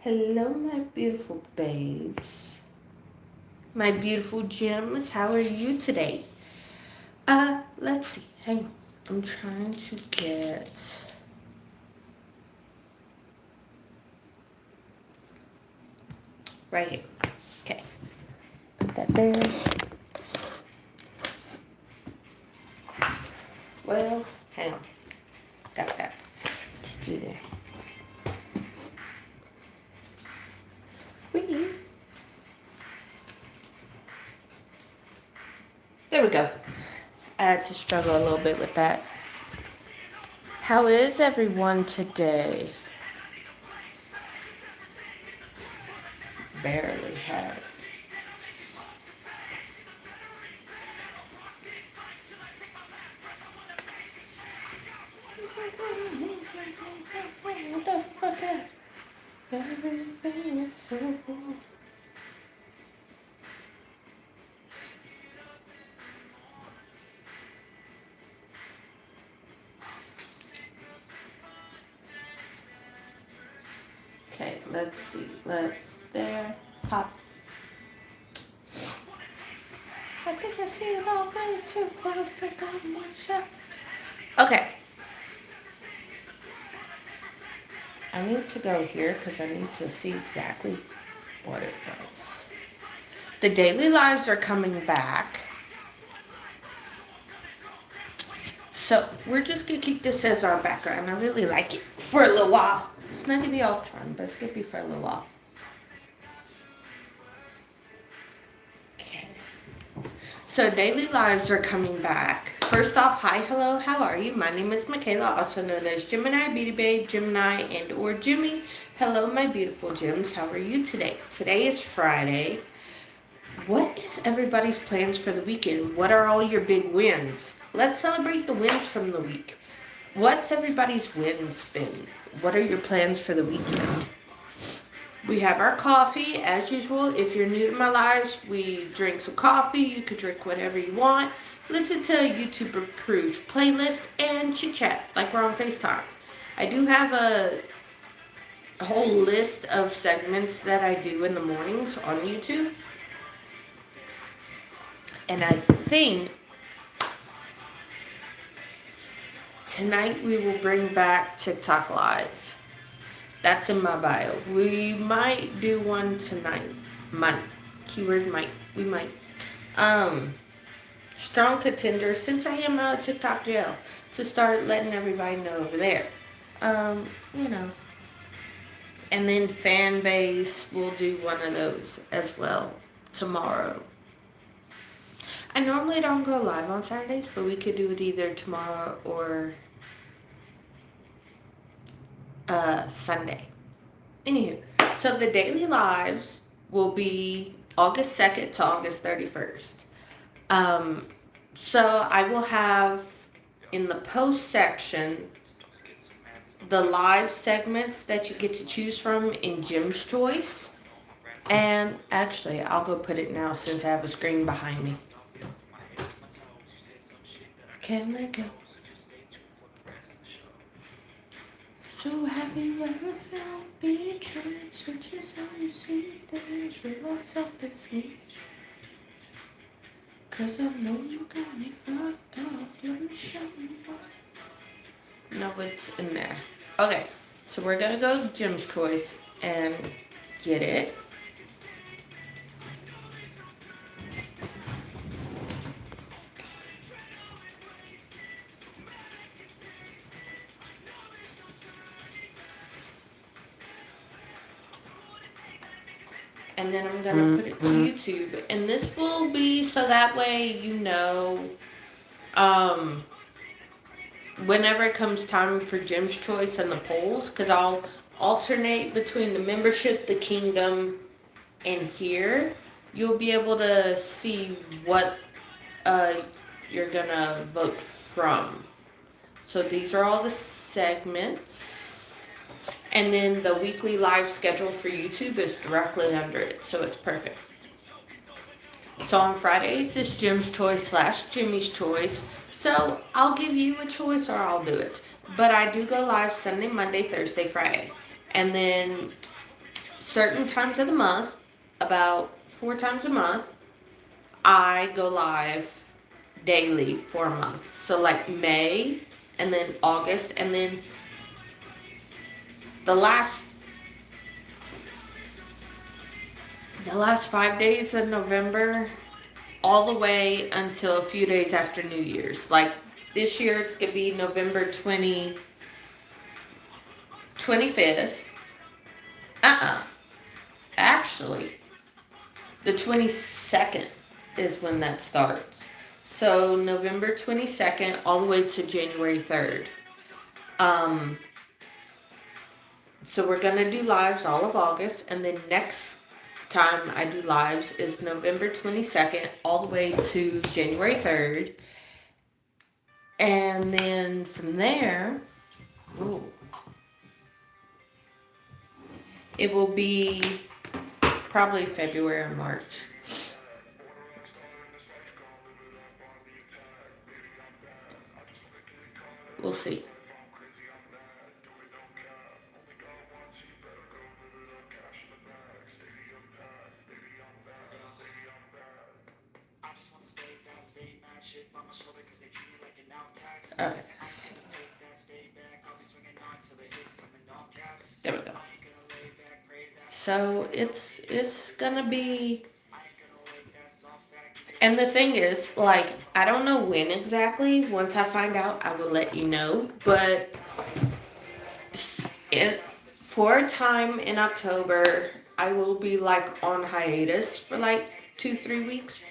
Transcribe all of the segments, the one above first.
Hello, my beautiful babes. My beautiful gems, how are you today? Let's see. Hang on. I'm trying to get... right here. Okay. Put that there. Well, hang on. Got that. Let's do that. Wee. There we go. I had to struggle a little bit with that. How is everyone today? Barely had. Everything is so cool. Okay, let's see. Let's there. Pop. I think I see it all way too close to God one shot. Okay. I need to go here because I need to see exactly what it was. The daily lives are coming back. So we're just going to keep this as our background. I really like it for a little while. It's not going to be all the time, but it's going to be for a little while. Okay. So daily lives are coming back. First off, hi, hello, how are you? My name is Michaela, also known as Gemini, Beauty Babe, Gemini, and or Jimmy. Hello, my beautiful gems. How are you today? Today is Friday. What is everybody's plans for the weekend? What are all your big wins? Let's celebrate the wins from the week. What's everybody's wins been? What are your plans for the weekend? We have our coffee, as usual. If you're new to my lives, we drink some coffee. You could drink whatever you want. Listen to a YouTube-approved playlist and chit-chat like we're on FaceTime. I do have a whole list of segments that I do in the mornings on YouTube. And I think tonight we will bring back TikTok Live. That's in my bio. We might do one tonight. Might. Keyword might. We might. Strong contender since I am out of TikTok jail to start letting everybody know over there. You know. And then fan base, we'll do one of those as well tomorrow. I normally don't go live on Saturdays, but we could do it either tomorrow or Sunday. Anywho, so the daily lives will be August 2nd to August 31st. So I will have in the post section the live segments that you get to choose from in Jim's Choice. And actually, I'll go put it now since I have a screen behind me. Can't let go. So have you ever felt betrayed? Which is how you see things. Realize self-defeat. Cause I know you got me fucked up. Let me show you what. No, it's in there. Okay, so we're gonna go Jim's Choice and get it. And then I'm gonna put it to YouTube, and this will be so that way you know, whenever it comes time for Jim's Choice and the polls, because I'll alternate between the membership, the kingdom, and here. You'll be able to see what you're gonna vote from. So these are all the segments. And then the weekly live schedule for YouTube is directly under it, so it's perfect. So on Fridays, it's Jim's Choice / Jimmy's Choice. So I'll give you a choice or I'll do it. But I do go live Sunday, Monday, Thursday, Friday. And then certain times of the month, about 4 times a month, I go live daily for a month. So like May and then August and then the last 5 days of November all the way until a few days after New Year's. Like this year it's gonna be November 25th. Actually, the 22nd is when that starts. So November 22nd all the way to January 3rd. So we're gonna do lives all of August, and then next time I do lives is November 22nd all the way to January 3rd. And then from there, it will be probably February or March. We'll see. Okay. There we go. So it's gonna be, and the thing is, like, I don't know when exactly. Once I find out, I will let you know. But for a time in October, I will be like on hiatus for like 2-3 weeks,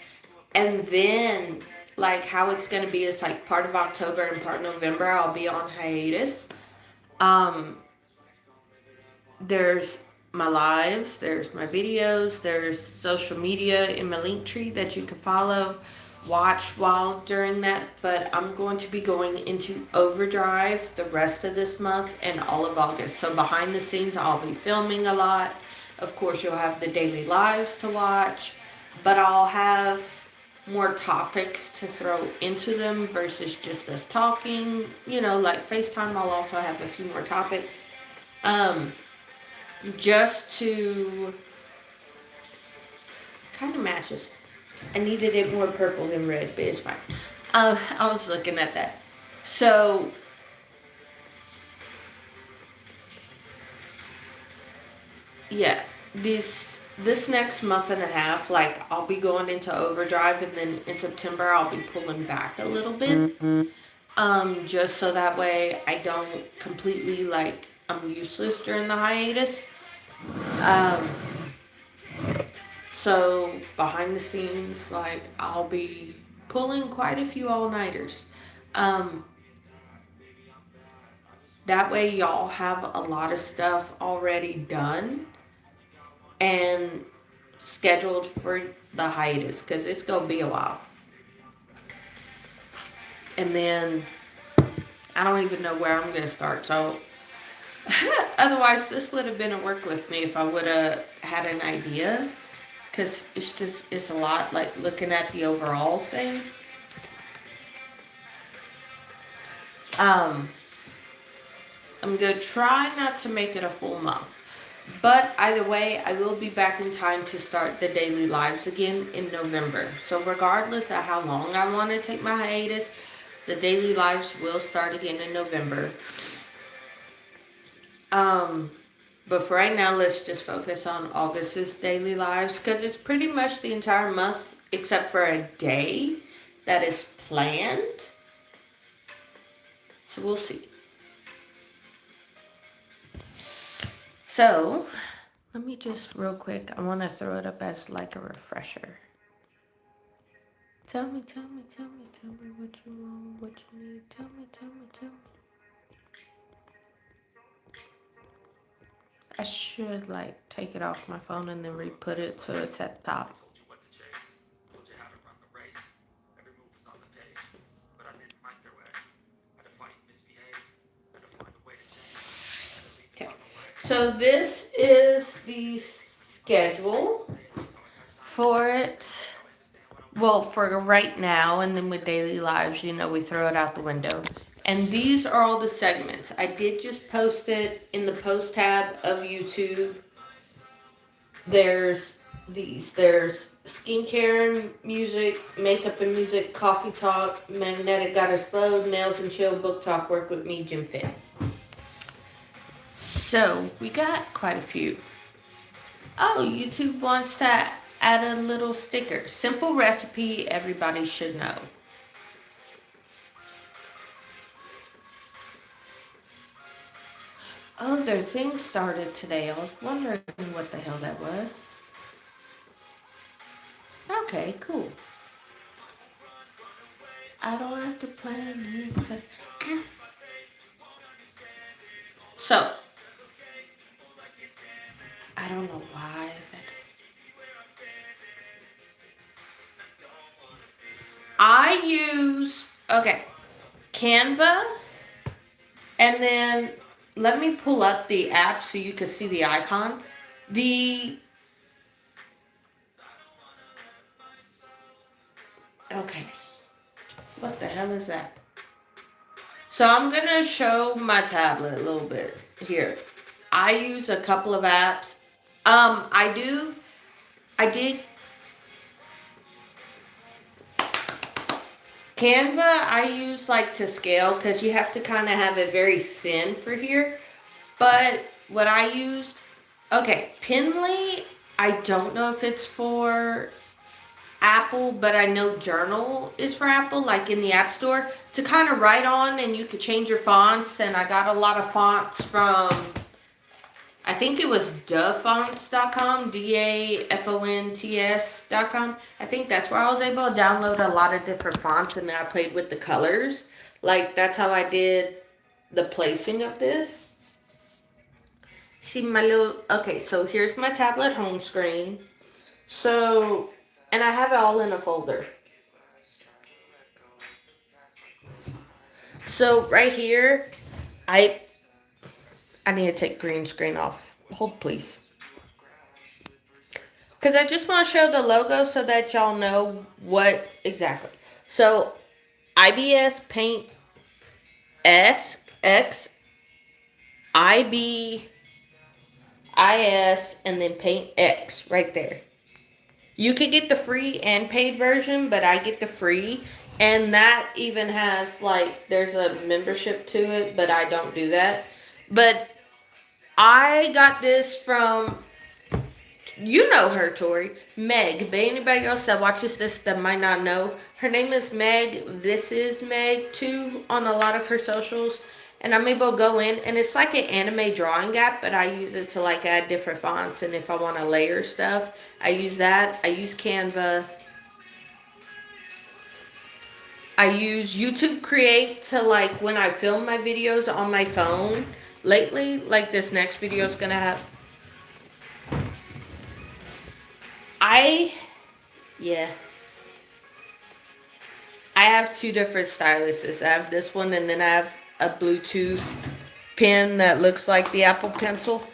and then like how it's gonna be is like part of October and part of November I'll be on hiatus. There's my lives, there's my videos, there's social media in my link tree that you can follow, watch while during that. But I'm going to be going into overdrive the rest of this month and all of August. So behind the scenes, I'll be filming a lot. Of course, you'll have the daily lives to watch, but I'll have more topics to throw into them versus just us talking. Like FaceTime, I'll also have a few more topics. Just to kind of matches. I needed it more purple than red, but it's fine. I was looking at that. So yeah, this next month and a half, like I'll be going into overdrive, and then in September I'll be pulling back a little bit. Just so that way I don't completely like I'm useless during the hiatus. So behind the scenes, like I'll be pulling quite a few all-nighters. That way y'all have a lot of stuff already done and scheduled for the hiatus, because it's gonna be a while. And then I don't even know where I'm gonna start. So otherwise, this would have been a work with me if I would have had an idea, because it's a lot, like looking at the overall thing. I'm gonna try not to make it a full month, but either way, I will be back in time to start the daily lives again in November. So regardless of how long I want to take my hiatus, the daily lives will start again in November. But for right now, let's just focus on August's daily lives, because it's pretty much the entire month except for a day that is planned. So we'll see. So let me just real quick, I want to throw it up as like a refresher. Tell me what you want, what you need. Tell me. I should like take it off my phone and then re-put it so it's at the top. Okay, so this is the schedule for it. Well, for right now, and then with daily lives, we throw it out the window. And these are all the segments. I did just post it in the post tab of YouTube. There's these. There's skincare and music, makeup and music, coffee talk, magnetic goddess glow, nails and chill, book talk, work with me, Gym Fit. So we got quite a few. Oh, YouTube wants to add a little sticker. Simple recipe everybody should know. Oh, their thing started today. I was wondering what the hell that was. Okay, cool. I don't have to plan it. So, I don't know why that. I use, okay, Canva, and then let me pull up the app so you can see the icon. Okay, what the hell is that? So I'm going to show my tablet a little bit here. I use a couple of apps. I did Canva. I use like to scale because you have to kind of have it very thin for here. But what I used, okay, Pinly, I don't know if it's for Apple, but I know Journal is for Apple, like in the App Store, to kind of write on, and you could change your fonts. And I got a lot of fonts from, I think it was dafonts.com, dafonts.com. I think that's where I was able to download a lot of different fonts, and then I played with the colors. Like, that's how I did the placing of this. See my little, okay, so here's my tablet home screen. So, and I have it all in a folder. So right here, I need to take green screen off. Hold please. Because I just want to show the logo so that y'all know what exactly. So, IBS Paint S X IBIS and then Paint X right there. You could get the free and paid version, but I get the free. And that even has, like, there's a membership to it, but I don't do that. But I got this from, you know her, Tori, Meg. But anybody else that watches this that might not know, her name is Meg. This is Meg, too, on a lot of her socials. And I'm able to go in, and it's like an anime drawing app, but I use it to like add different fonts, and if I want to layer stuff, I use that. I use Canva. I use YouTube Create to, like, when I film my videos on my phone. Lately, like this next video is going to have, yeah. I have two different styluses. I have this one, and then I have a Bluetooth pen that looks like the Apple Pencil.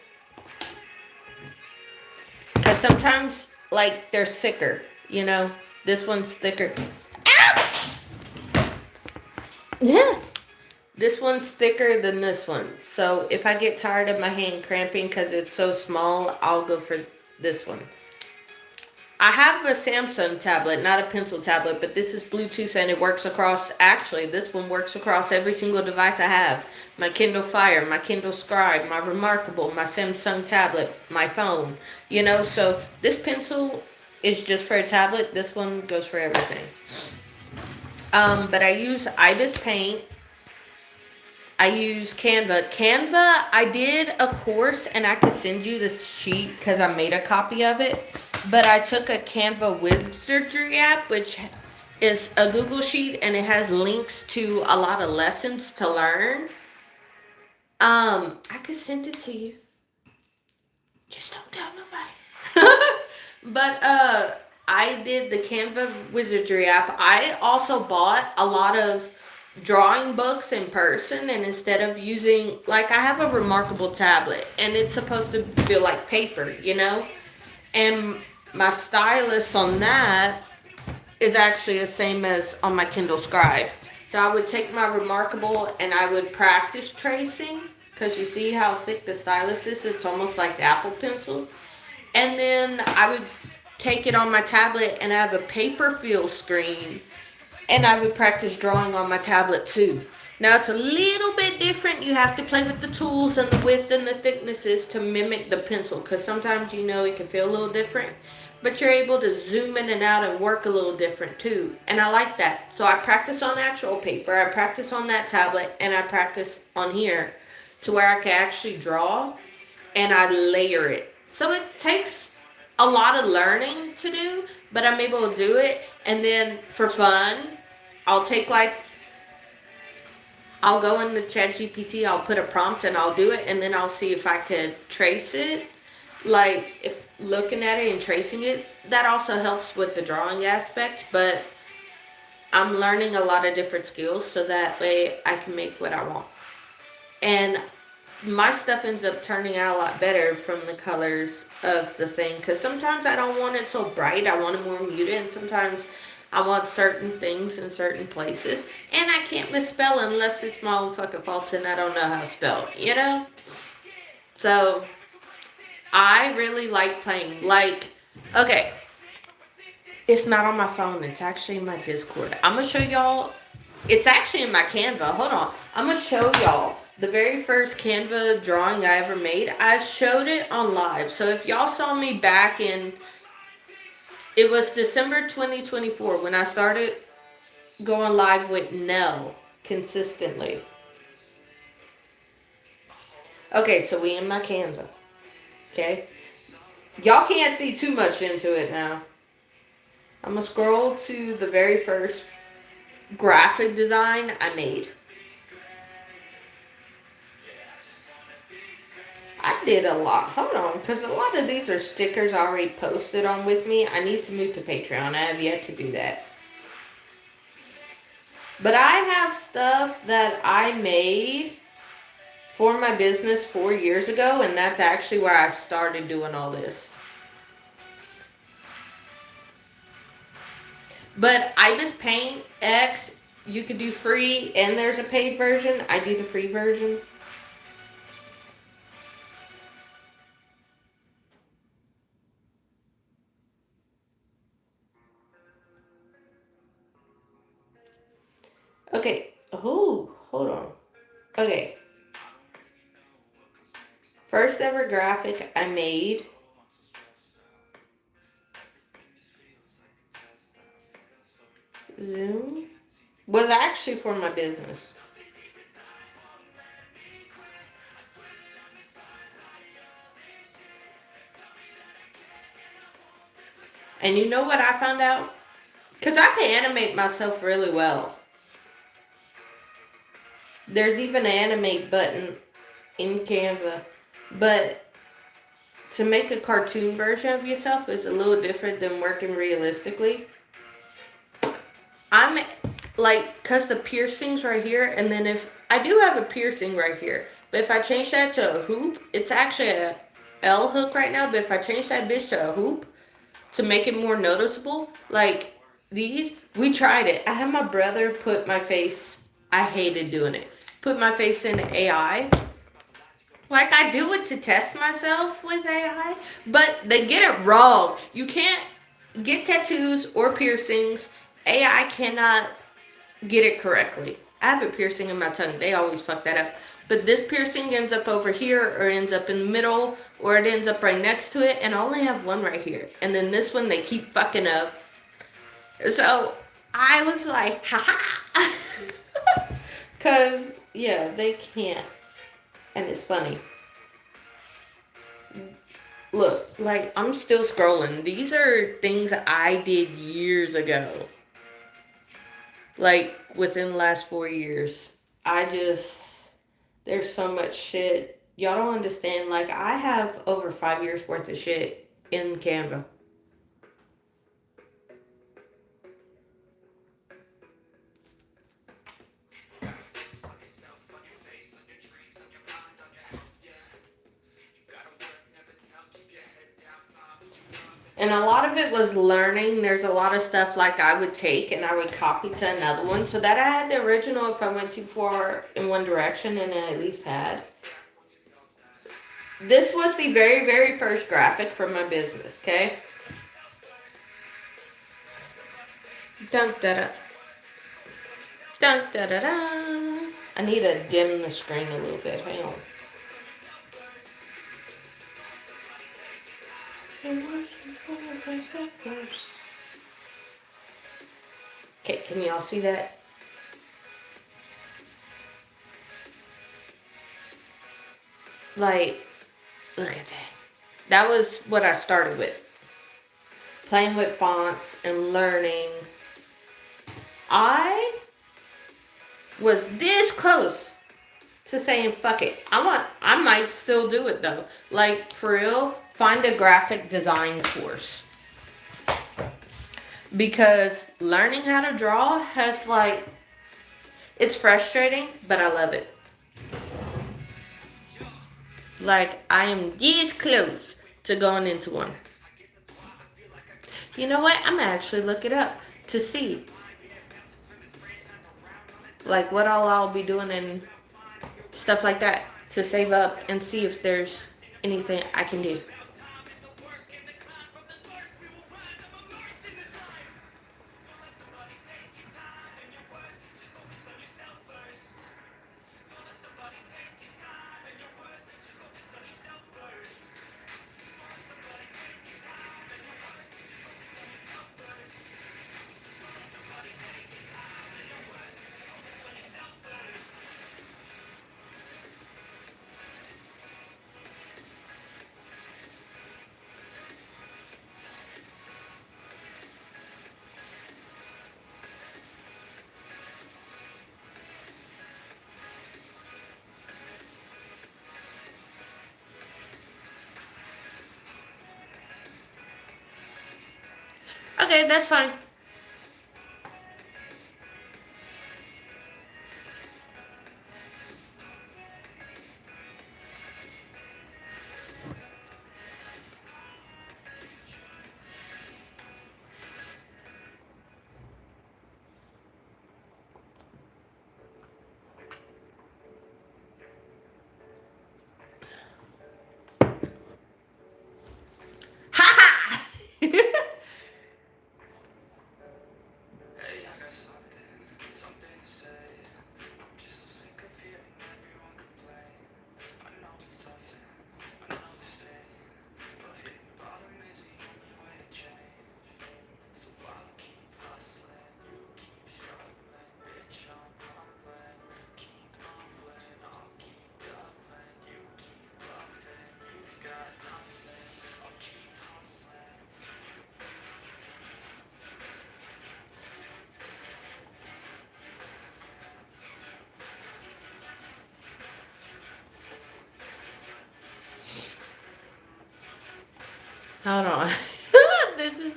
Because sometimes, like, they're thicker, you know? This one's thicker. Ouch! Yeah. This one's thicker than this one. So if I get tired of my hand cramping because it's so small, I'll go for this one. I have a Samsung tablet, not a pencil tablet, but this is Bluetooth and it works across, actually, this one works across every single device I have. My Kindle Fire, my Kindle Scribe, my Remarkable, my Samsung tablet, my phone. You know, so this pencil is just for a tablet. This one goes for everything. But I use IBIS Paint. I use Canva. Canva, I did a course, and I could send you this sheet because I made a copy of it. But I took a Canva Wizardry app, which is a Google Sheet, and it has links to a lot of lessons to learn. I could send it to you. Just don't tell nobody. But I did the Canva Wizardry app. I also bought a lot of drawing books in person, and instead of using, like, I have a Remarkable tablet, and it's supposed to feel like paper, you know? And my stylus on that is actually the same as on my Kindle Scribe. So I would take my Remarkable and I would practice tracing, because you see how thick the stylus is? It's almost like the Apple Pencil. And then I would take it on my tablet and I have a paper fill screen, and I would practice drawing on my tablet too. Now it's a little bit different. You have to play with the tools and the width and the thicknesses to mimic the pencil, because sometimes it can feel a little different. But you're able to zoom in and out and work a little different too. And I like that. So I practice on actual paper, I practice on that tablet, and I practice on here to where I can actually draw and I layer it. So it takes a lot of learning to do, but I'm able to do it. And then for fun, I'll take I'll go into ChatGPT, I'll put a prompt and I'll do it, and then I'll see if I could trace it. Like, if looking at it and tracing it, that also helps with the drawing aspect, but I'm learning a lot of different skills so that way I can make what I want. And my stuff ends up turning out a lot better from the colors of the thing, because sometimes I don't want it so bright, I want it more muted, and sometimes I want certain things in certain places, and I can't misspell unless it's my own fucking fault and I don't know how to spell. So I really like playing. Like, okay, it's not on my phone, it's actually in my Discord. I'm gonna show y'all. It's actually in my Canva. Hold on, I'm gonna show y'all the very first Canva drawing I ever made. I showed it on live. So if y'all saw me back in, it was December 2024 when I started going live with Nell consistently. Okay, so we in my Canva. Okay, y'all can't see too much into it now. I'm gonna scroll to the very first graphic design I made. I did a lot. Hold on, because a lot of these are stickers already posted on with me. I need to move to Patreon. I have yet to do that. But I have stuff that I made for my business 4 years ago, and that's actually where I started doing all this. But Ibis Paint X, you could do free, and there's a paid version. I do the free version. Okay. Oh, hold on. Okay. First ever graphic I made. Zoom. Was actually for my business. And you know what I found out? Because I can animate myself really well. There's even an animate button in Canva. But to make a cartoon version of yourself is a little different than working realistically. I'm like, because the piercing's right here, and then if I do have a piercing right here, but if I change that to a hoop, it's actually a L hook right now, but if I change that bitch to a hoop to make it more noticeable, like these, we tried it. I had my brother put my face, I hated doing it, put my face in AI. Like, I do it to test myself with AI, but they get it wrong. You can't get tattoos or piercings. AI cannot get it correctly. I have a piercing in my tongue. They always fuck that up. But this piercing ends up over here, or ends up in the middle, or it ends up right next to it, and I only have one right here. And then this one, they keep fucking up. So I was like, haha. Because, yeah, they can't. And it's funny. Look, like, I'm still scrolling. These are things I did years ago. Like, within the last 4 years. There's so much shit. Y'all don't understand. Like, I have over 5 years worth of shit in Canva. And a lot of it was learning. There's a lot of stuff like I would take and I would copy to another one so that I had the original if I went too far in one direction, and I at least had. This was the very, very first graphic for my business, okay? Dun da da. Dun da da da. I need to dim the screen a little bit. Hang on. Okay, can y'all see that? Like, look at that. That was what I started with. Playing with fonts and learning. I was this close to saying fuck it. I might still do it though. Like for real, find a graphic design course. Because learning how to draw has like it's frustrating, but I love it. Like I am this close to going into one. You know what? I'm gonna actually look it up to see like what all I'll be doing and stuff like that to save up and see if there's anything I can do. Okay, that's fine. Ha ha! Hold on. This is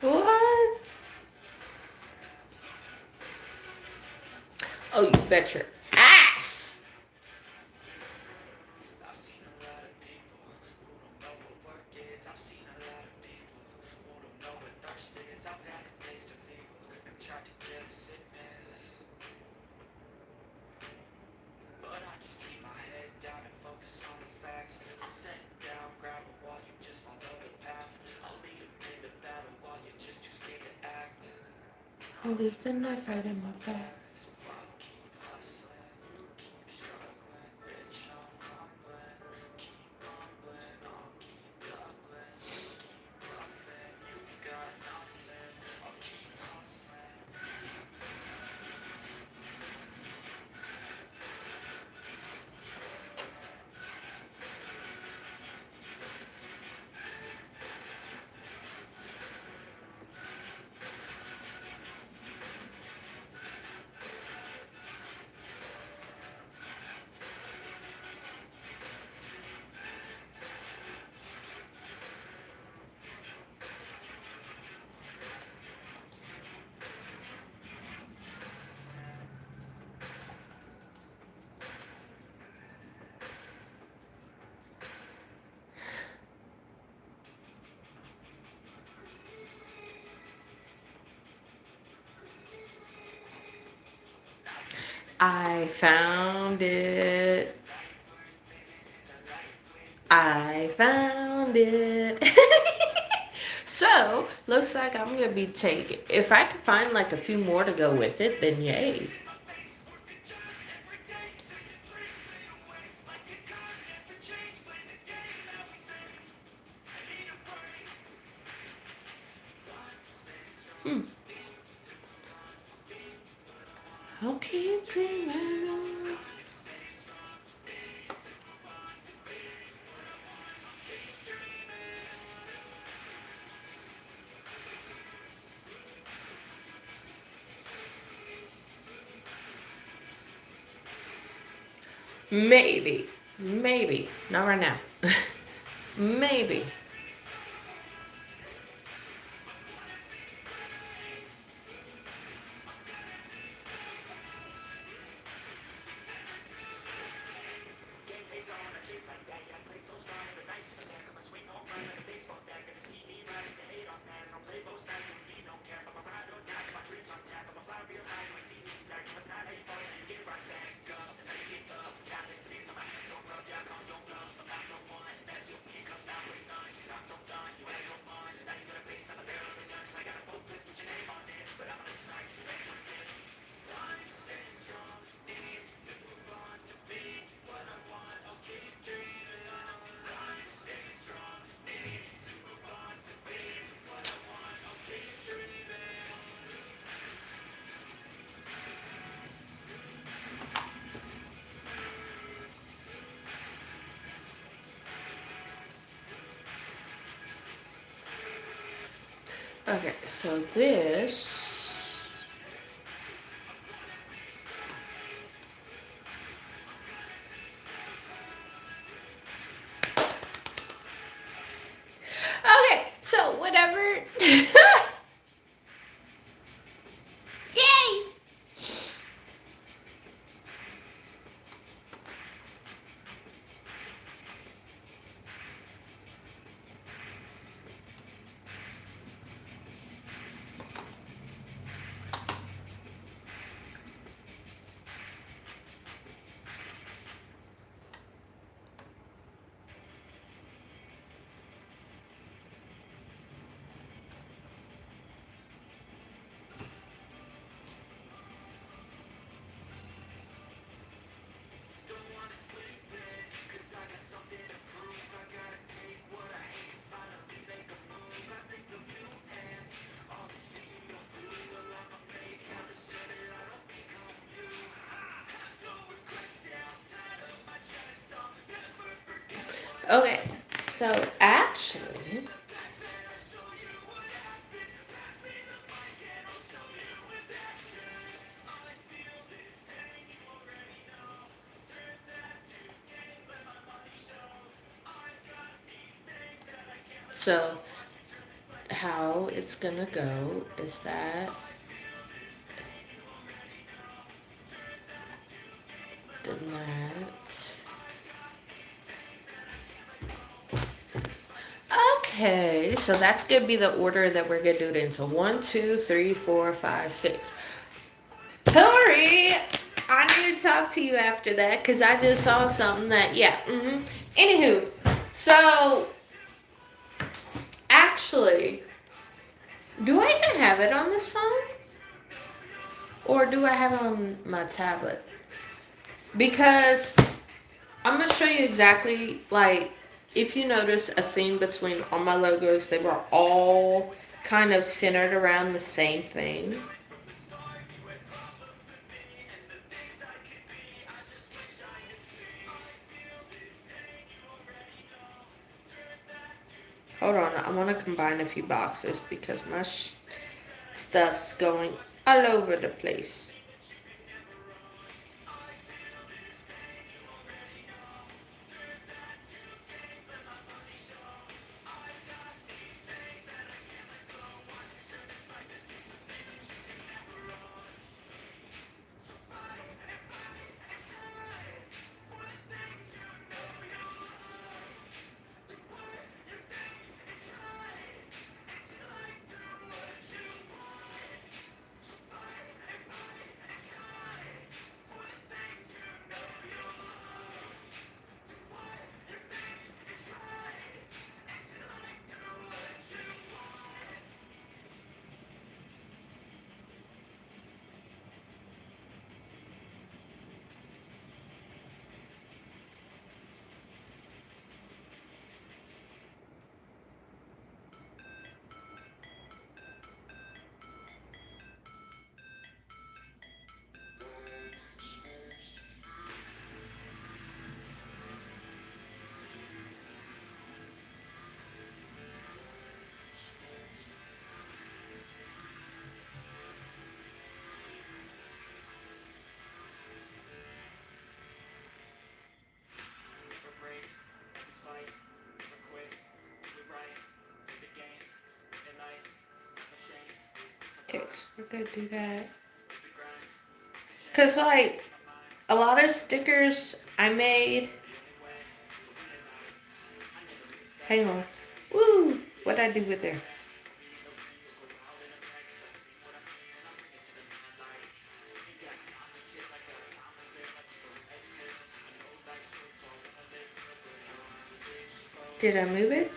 what? Oh, you bet your ass. I'll leave the knife right in my back. I found it. I found it. So, looks like I'm gonna be taking. If I could find like a few more to go with it, then yay. Hmm. I'll keep dreaming on. Maybe. Maybe. Not right now. Maybe. Okay, so this. Okay, so whatever. Yay! Okay, so actually, so how it's gonna go is that then that. Okay, so that's gonna be the order that we're gonna do it in. So 1, 2, 3, 4, 5, 6. Tori, I need to talk to you after that because I just saw something that yeah. Anywho, so actually, do I even have it on this phone? Or do I have it on my tablet? Because I'm going to show you exactly, like, if you notice a theme between all my logos, they were all kind of centered around the same thing. Hold on, I want to combine a few boxes because my stuff's going all over the place. Okay, so we're gonna do that. Cause like a lot of stickers I made. Hang on. Woo! What'd I do with there? Did I move it?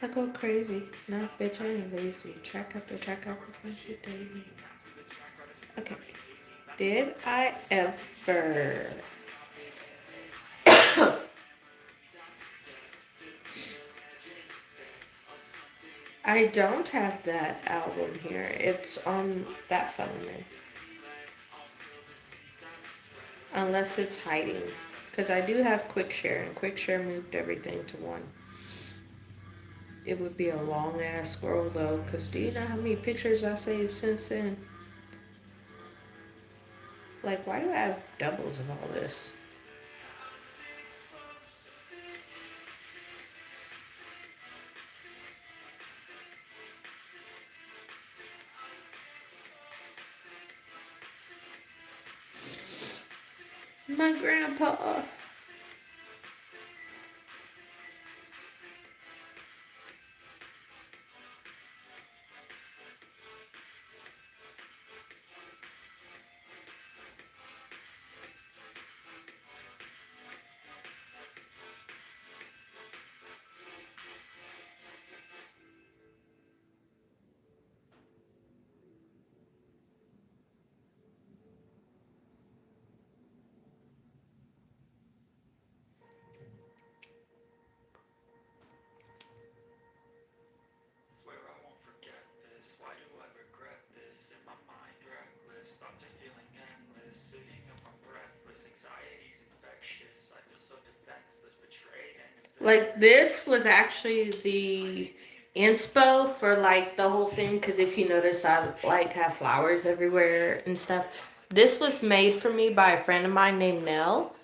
I go crazy. No, bitch, I ain't lazy. Track after track after shit daily. Okay. Did I ever? I don't have that album here. It's on that phone there. Unless it's hiding. Because I do have QuickShare, and QuickShare moved everything to one. It would be a long ass scroll though, because do you know how many pictures I saved since then? Like, why do I have doubles of all this? My grandpa. Like, this was actually the inspo for, like, the whole thing, because if you notice, I, like, have flowers everywhere and stuff. This was made for me by a friend of mine named Nell,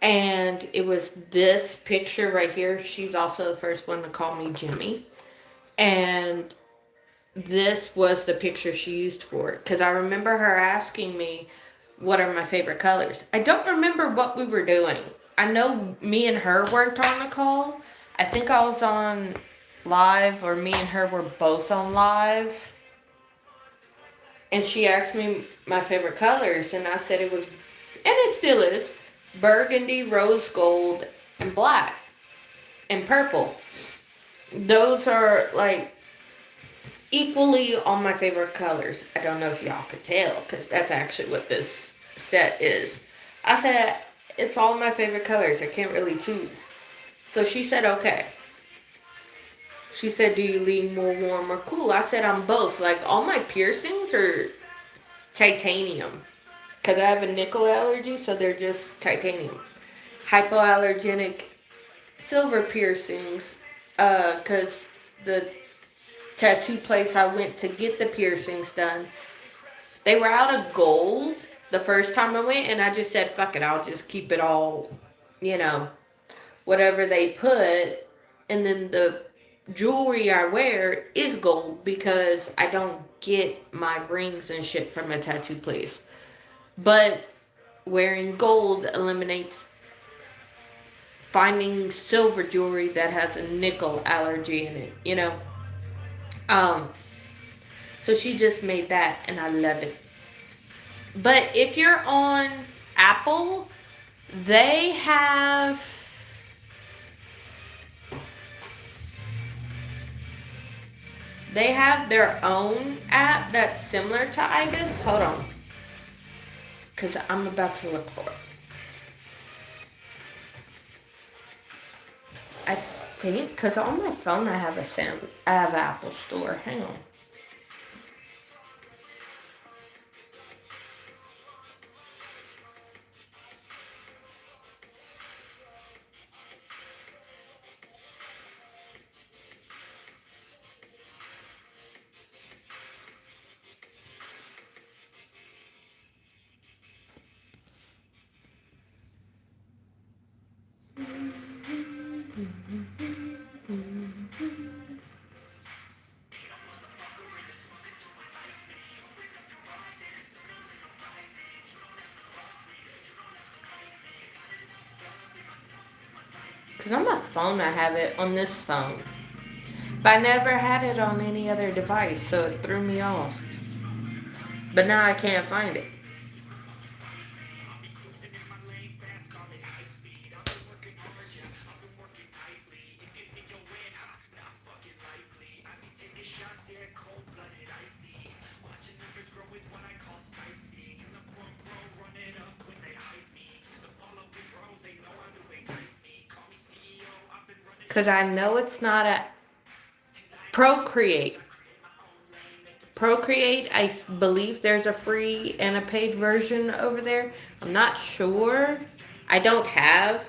and it was this picture right here. She's also the first one to call me Jimmy, and this was the picture she used for it, because I remember her asking me, what are my favorite colors? I don't remember what we were doing. I know me and her weren't on the call. I think I was on live, or me and her were both on live. And she asked me my favorite colors, and I said it was, and it still is, burgundy, rose gold, and black, and purple. Those are like equally all my favorite colors. I don't know if y'all could tell, because that's actually what this set is. I said, it's all my favorite colors. I can't really choose. So she said, okay. She said, do you lean more warm or cool? I said, I'm both. Like, all my piercings are titanium. Because I have a nickel allergy, so they're just titanium. Hypoallergenic silver piercings, because the tattoo place I went to get the piercings done, they were out of gold the first time I went, and I just said, fuck it, I'll just keep it all, whatever they put. And then the jewelry I wear is gold, because I don't get my rings and shit from a tattoo place. But wearing gold eliminates finding silver jewelry that has a nickel allergy in it. So she just made that, and I love it. But if you're on Apple, they have their own app that's similar to Ibis. Hold on. Because I'm about to look for it. I think, because on my phone I have I have Apple Store. Hang on. Because on my phone I have it on this phone. But I never had it on any other device, so it threw me off. But now I can't find it. Because I know it's not a Procreate. Procreate, I believe there's a free and a paid version over there. I'm not sure. I don't have.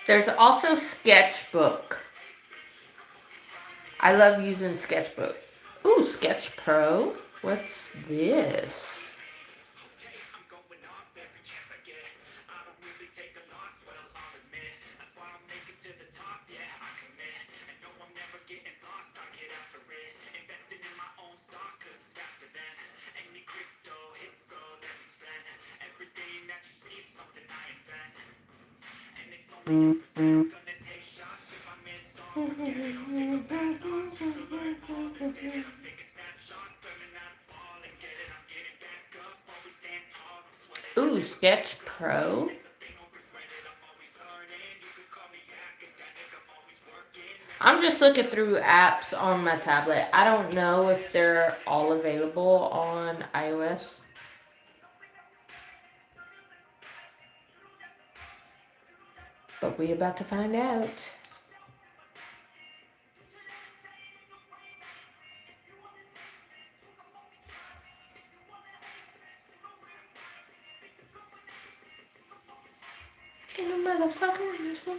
There's also Sketchbook. I love using Sketchbook. Ooh, Sketch Pro. What's this? Ooh, Sketch Pro. I'm just looking through apps on my tablet. I don't know if they're all available on iOS. But we about to find out. Ain't no motherfucker in this one.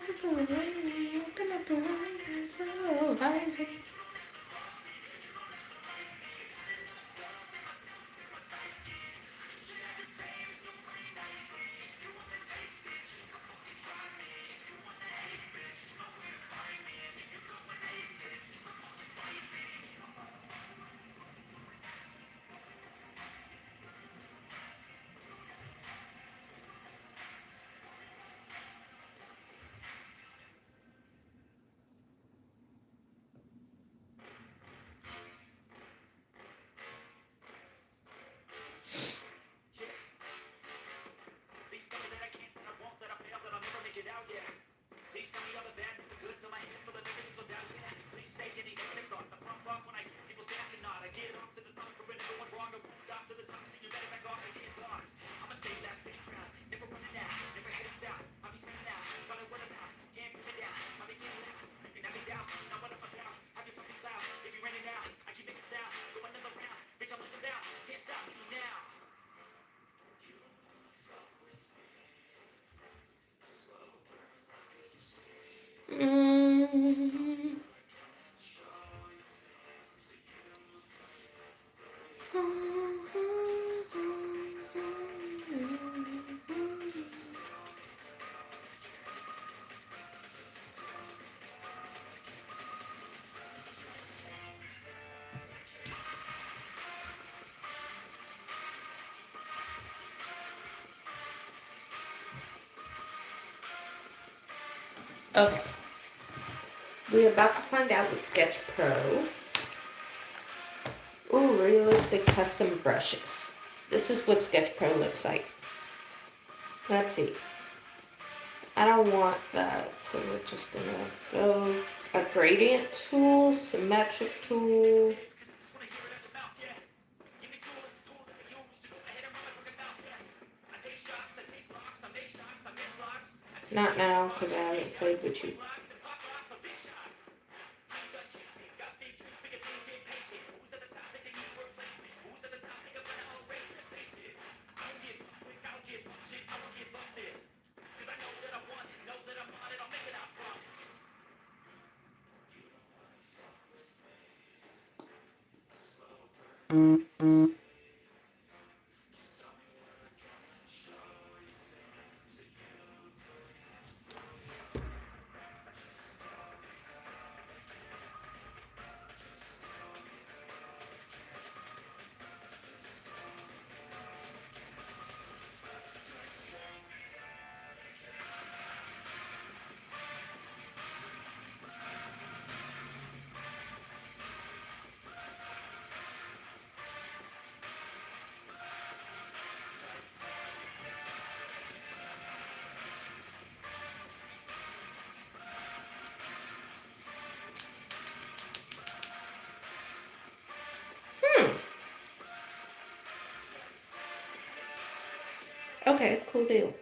Okay. We're about to find out with Sketch Pro. Ooh, realistic custom brushes. This is what Sketch Pro looks like. Let's see. I don't want that, so we're just gonna go a gradient tool, symmetric tool. Not now, because I haven't played with you. Okay, cool deal.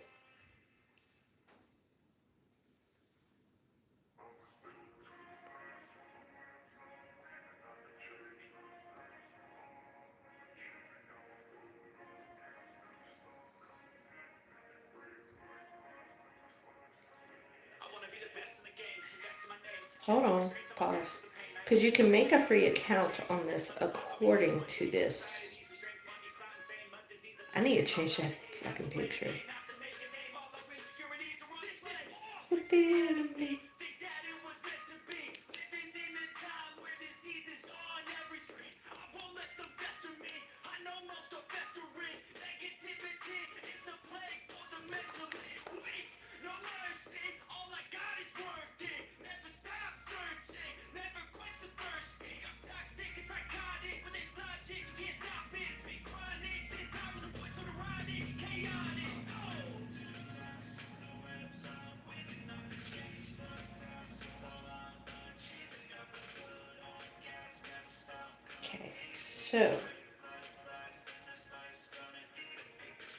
Hold on, pause. Because you can make a free account on this according to this. I need to change that fucking picture. What the enemy? Okay, so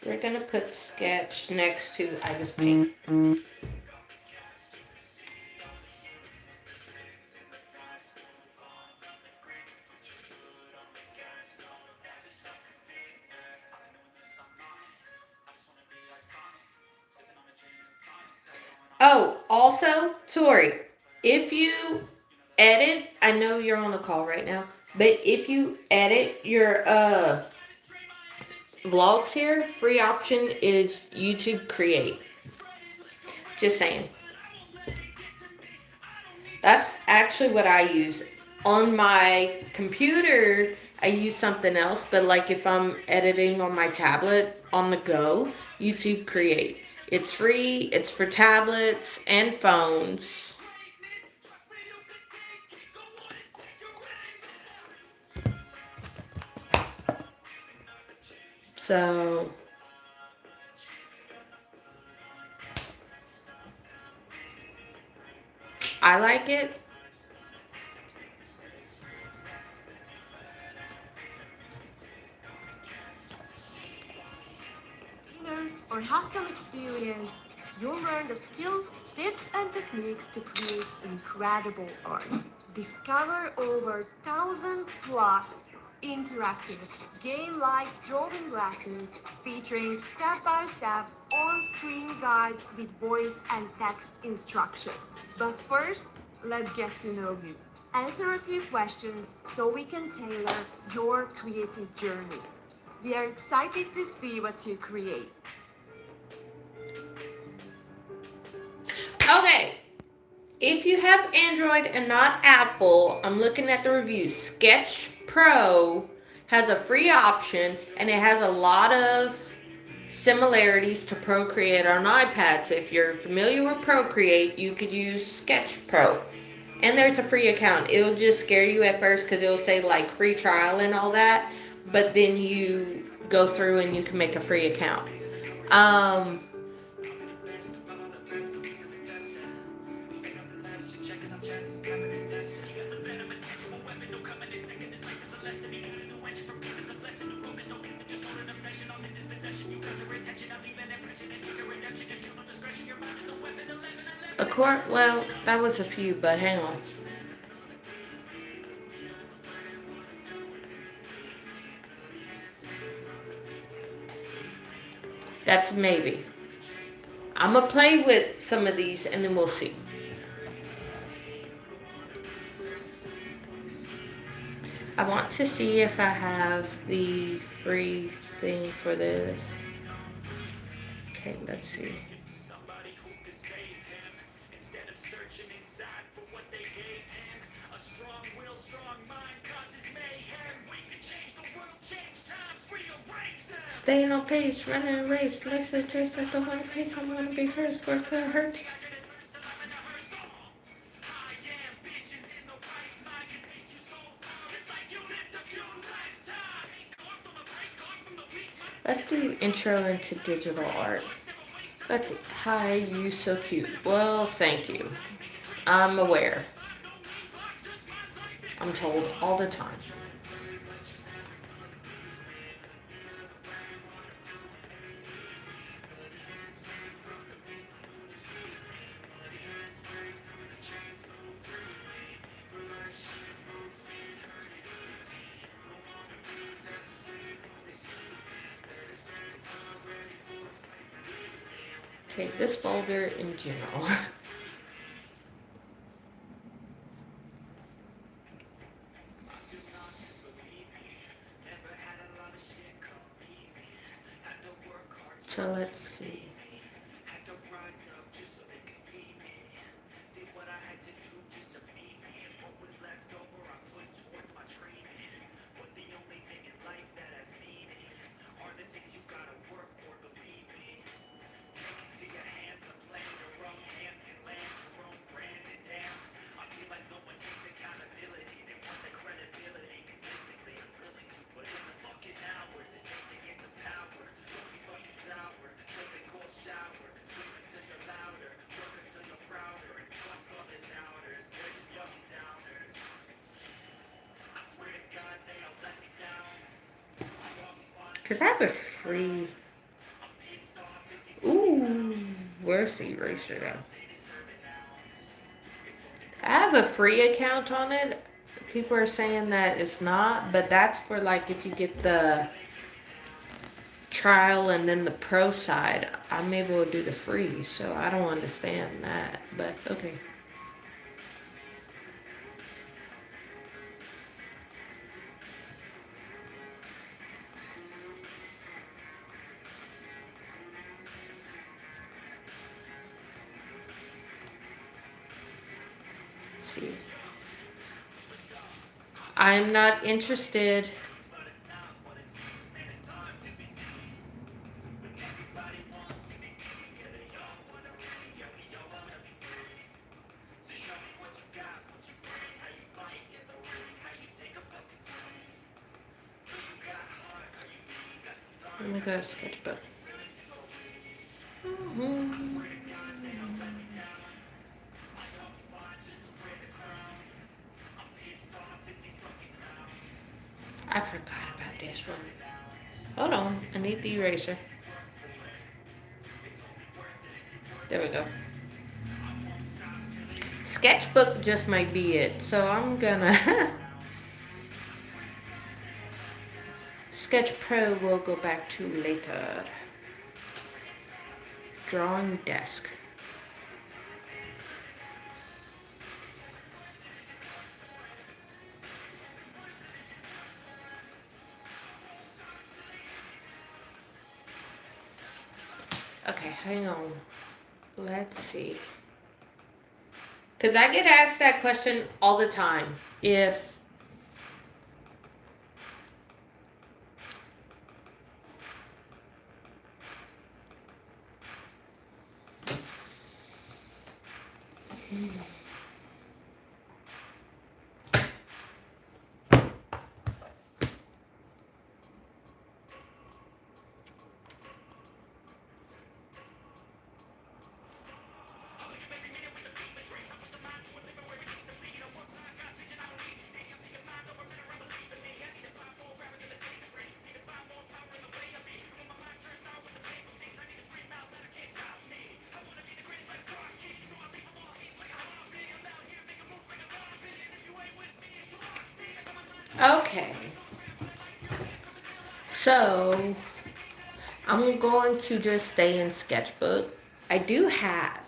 we're gonna put Sketch next to Ibis Paint. Oh, also, Tori, if you edit, I know you're on a call right now, but if you edit your vlogs here, free option is YouTube Create. Just saying. That's actually what I use. On my computer, I use something else, but like if I'm editing on my tablet on the go, YouTube Create. It's free, it's for tablets and phones. So I like it. Or have some experience, you'll learn the skills, tips, and techniques to create incredible art. Discover over 1,000 plus interactive game-like drawing lessons featuring step-by-step on-screen guides with voice and text instructions. But first, let's get to know you. Answer a few questions so we can tailor your creative journey. We are excited to see what you create. Okay. If you have Android and not Apple, I'm looking at the reviews. Sketch Pro has a free option and it has a lot of similarities to Procreate on iPads. If you're familiar with Procreate, you could use Sketch Pro. And there's a free account. It'll just scare you at first because it'll say like free trial and all that. But then you go through and you can make a free account. Um, well, that was a few, but hang on. That's maybe. I'm going to play with some of these and then we'll see. I want to see if I have the free thing for this. Okay, let's see. Staying on pace, running a race. Let's just I don't want to pace. I want to be first. Worth it hurts. Let's do intro into digital art. Let's see. Hi, you so cute. Well, thank you. I'm aware. I'm told all the time. Okay, this folder in general. So let's see. Because I have a free... Ooh, where's the eraser now? I have a free account on it. People are saying that it's not, but that's for like if you get the trial and then the pro side. I'm able to do the free, so I don't understand that, but okay. See. I'm not interested. Let me go to sketchbook. I forgot about this one. Hold on, I need the eraser. There we go. Sketchbook just might be it, so I'm gonna... Sketch Pro we'll go back to later. Drawing desk. Okay, hang on. Let's see. Because I get asked that question all the time. If Okay. So, I'm going to just stay in Sketchbook. I do have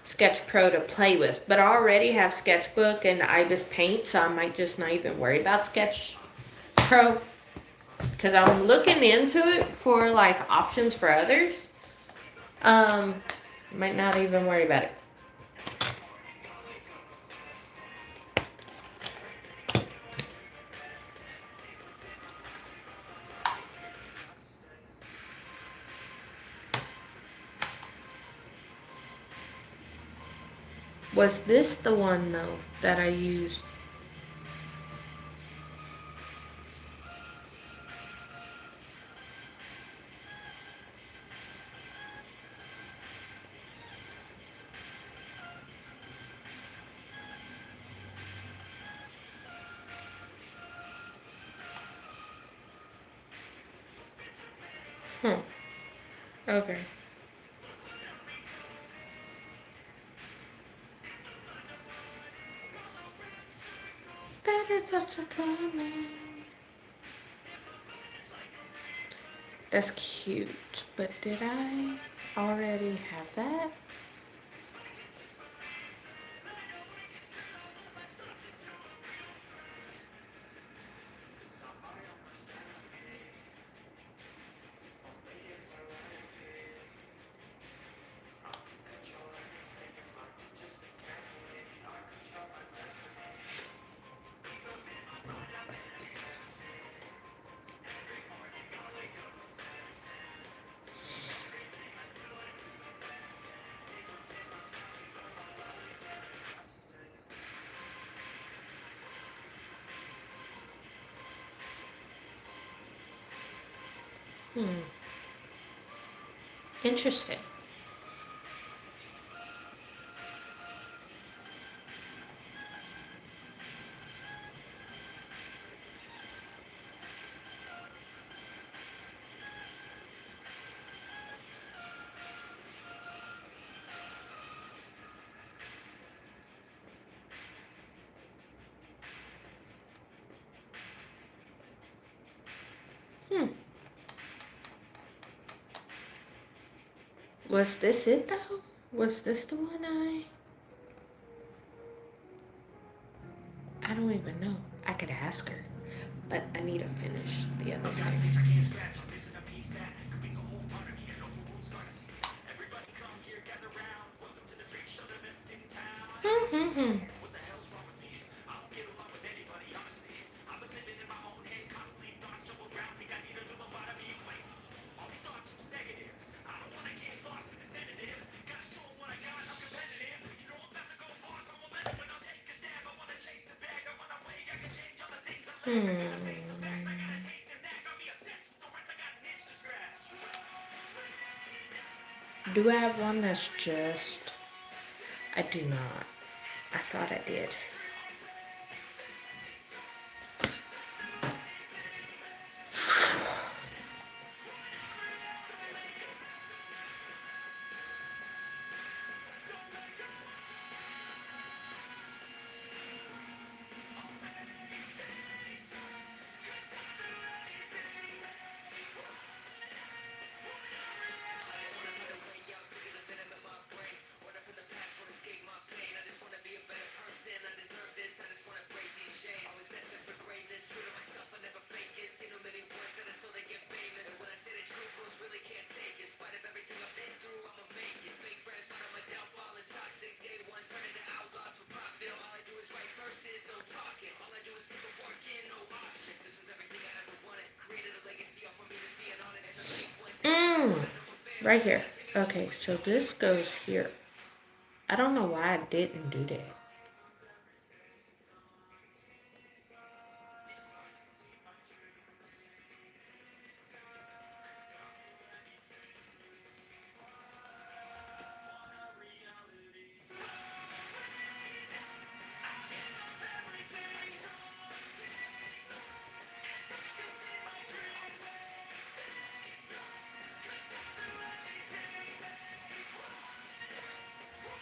Sketch Pro to play with, but I already have Sketchbook and I just paint, so I might just not even worry about Sketch Pro. Because I'm looking into it for like options for others. Might not even worry about it. Was this the one though that I used? Okay. Better thoughts are coming. That's cute, but did I already have that? Interesting. Was this it though? Was this the one I don't even know. I could ask her, but I need to finish the other thing. Do I have one that's just... I do not. I thought I did. Right here. Okay, so this goes here. I don't know why I didn't do that.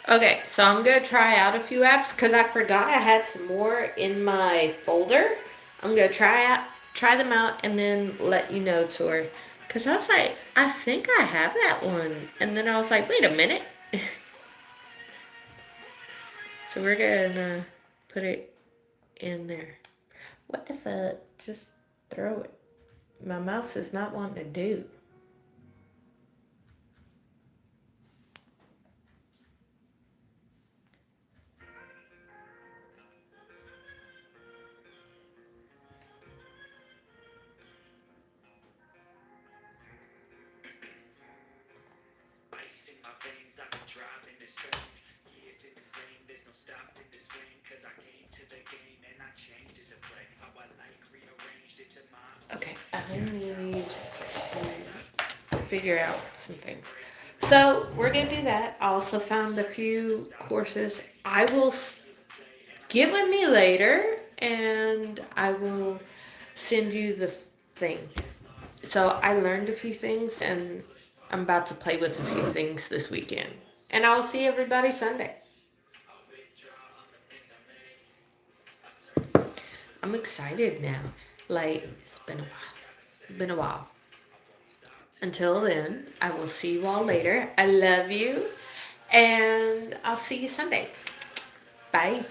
Okay, so I'm gonna try out a few apps because I forgot I had some more in my folder. I'm gonna try them out, and then let you know, Tor. Cause I was like, I think I have that one, and then I was like, wait a minute. So we're gonna put it in there. What the fuck? Just throw it. My mouse is not wanting to do. Okay, I need to figure out some things. So we're gonna do that. I also found a few courses I will get with me later, and I will send you this thing. So I learned a few things, and I'm about to play with a few things this weekend. And I will see everybody Sunday. I'm excited now. Like, it's been a while. Been a while. Until then, I will see you all later. I love you. And I'll see you Sunday. Bye.